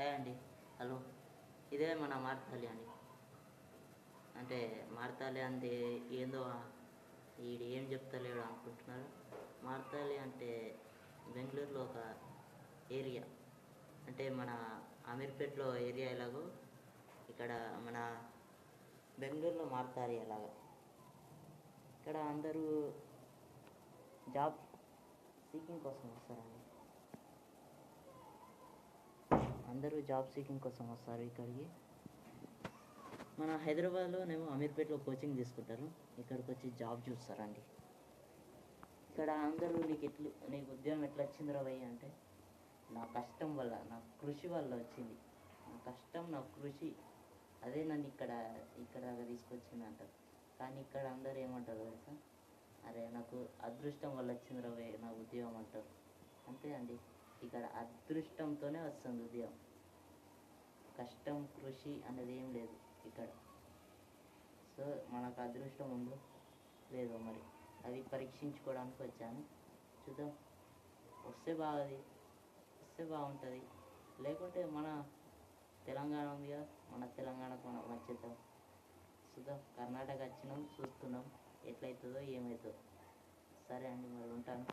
Hi అండి. Hello. ఇదే మన మార్తాలి అండి. అంటే మార్తాలి అంటే ఏందో ఈడు ఏం చెప్తలేడు అనుకుంటున్నారు. మార్తాలి అంటే బెంగళూరులో ఒక ఏరియా. అంటే మన అమీర్పేట్లో ఏరియా ఎలాగో ఇక్కడ మన బెంగళూరులో మార్తాలి ఎలాగా. ఇక్కడ అందరూ జాబ్ సీకింగ్ కోసం వస్తారండి. అందరూ జాబ్ సీకింగ్ కోసం వస్తారు ఇక్కడికి. మన హైదరాబాద్లోనేమో అమీర్పేట్లో కోచింగ్ తీసుకుంటారు, ఇక్కడికి వచ్చి జాబ్ చూస్తారండి. ఇక్కడ అందరూ నీకు ఉద్యోగం ఎట్లా వచ్చిందిరా భయ్య అంటే, నా కష్టం వల్ల, నా కృషి వల్ల వచ్చింది. నా కష్టం, నా కృషి అదే నన్ను ఇక్కడ తీసుకొచ్చింది అంటారు. కానీ ఇక్కడ అందరూ ఏమంటారు తెలుసా, అరే నాకు అదృష్టం వల్ల వచ్చిందిరా భయ్య నా ఉద్యోగం అంటారు. అంతే అండి, ఇక్కడ అదృష్టంతోనే వస్తుంది ఉద్యోగం. కష్టం, కృషి అనేది ఏం లేదు ఇక్కడ. సో మనకు అదృష్టం ఉందో లేదో మరి అది పరీక్షించుకోవడానికి వచ్చాను. చూద్దాం, వస్తే బాగుంటుంది. లేకుంటే మన తెలంగాణ ఉందిగా, మన తెలంగాణకు మనం వచ్చేద్దాం. చూద్దాం, కర్ణాటక వచ్చినాం, చూస్తున్నాం ఎట్లయితుందో ఏమవుతుందో. సరే అండి, మరి ఉంటాను.